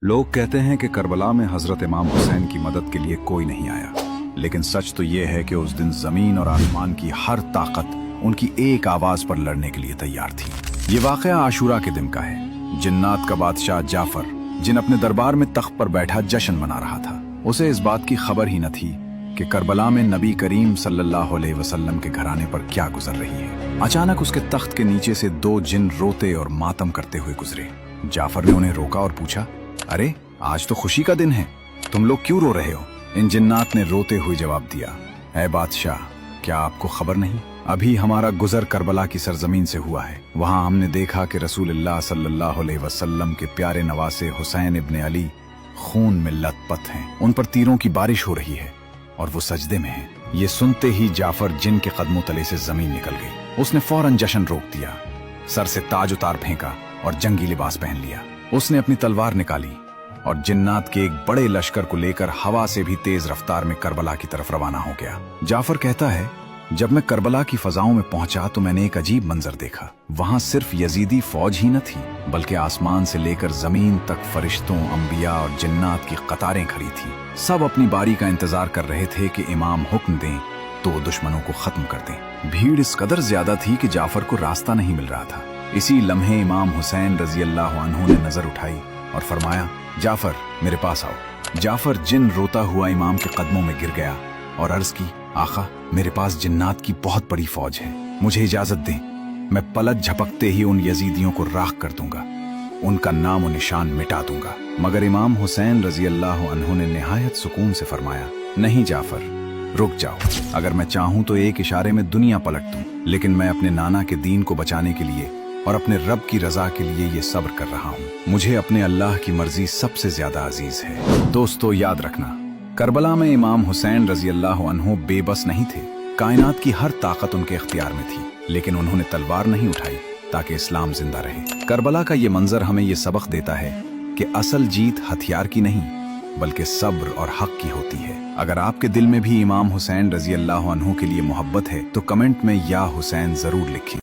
लोग कहते हैं कि करबला में हजरत इमाम हुसैन की मदद के लिए कोई नहीं आया, लेकिन सच तो ये है कि उस दिन जमीन और आसमान की हर ताकत उनकी एक आवाज पर लड़ने के लिए तैयार थी। ये वाकया आशूरा के दिन का है। जिन्नात का बादशाह जाफर, जिन अपने दरबार में तख्त पर बैठा जश्न मना रहा था, उसे इस बात की खबर ही न थी कि करबला में नबी करीम सल्लल्लाहु अलैहि वसल्लम के घराने पर क्या गुजर रही है। अचानक उसके तख्त के नीचे से दो जिन रोते और मातम करते हुए गुजरे। जाफर ने उन्हें रोका और पूछा, अरे आज तो खुशी का दिन है, तुम लोग क्यों रो रहे हो? इन जिन्नात ने रोते हुए जवाब दिया, ऐ बादशाह, क्या आपको खबर नहीं? अभी हमारा गुजर करबला की सरजमीन से हुआ है। वहां हमने देखा कि रसूलुल्लाह सल्लल्लाहु अलैहि वसल्लम के प्यारे नवासे हुसैन इब्ने अली खून में लथपथ हैं। उन पर तीरों की बारिश हो रही है और वो सजदे में हैं। ये सुनते ही जाफर जिन के कदमों तले से जमीन निकल गई। उसने फौरन जश्न रोक दिया, सर से ताज उतार फेंका और जंगी लिबास पहन लिया। उसने अपनी तलवार निकाली और जिन्नात के एक बड़े लश्कर को लेकर हवा से भी तेज रफ्तार में करबला की तरफ रवाना हो गया। जाफर कहता है, जब मैं करबला की फजाओं में पहुंचा तो मैंने एक अजीब मंजर देखा। वहां सिर्फ यजीदी फौज ही न थी, बल्कि आसमान से लेकर जमीन तक फरिश्तों, अंबिया और जिन्नात की कतारें खड़ी थी। सब अपनी बारी का इंतजार कर रहे थे कि इमाम हुक्म दें तो वो दुश्मनों को खत्म कर दें। भीड़ इस कदर ज्यादा थी कि जाफर को रास्ता नहीं मिल रहा था। इसी लम्हे इमाम हुसैन रजी अल्लाह अन्हु ने नजर उठाई और फरमाया, जाफर मेरे पास आओ। जाफर जिन रोता हुआ इमाम के कदमों में गिर गया और अर्ज की, आका मेरे पास जिन्नात की बहुत बड़ी फौज है, मुझे इजाजत दें, मैं पलक झपकते ही उन यजीदियों को राख कर दूंगा, उनका नाम और निशान मिटा दूंगा। मगर इमाम हुसैन रजी अल्लाह अन्हु ने निहायत सुकून से फरमाया, नहीं जाफर, रुक जाओ। अगर मैं चाहूं तो एक इशारे में दुनिया पलट दूं, लेकिन मैं अपने नाना के दीन को बचाने के लिए और अपने रब की रजा के लिए ये सब्र कर रहा हूँ। मुझे अपने अल्लाह की मर्जी सबसे ज्यादा अजीज है। दोस्तों याद रखना, करबला में इमाम हुसैन रजी अल्लाह अन्हु बेबस नहीं थे। कायनात की हर ताकत उनके इख्तियार में थी, लेकिन उन्होंने तलवार नहीं उठाई ताकि इस्लाम जिंदा रहे। करबला का ये मंजर हमें ये सबक देता है कि असल जीत हथियार की नहीं, बल्कि सब्र और हक की होती है। अगर आपके दिल में भी इमाम हुसैन रजी अल्लाह अन्हु के लिए मोहब्बत है तो कमेंट में या हुसैन जरूर लिखें।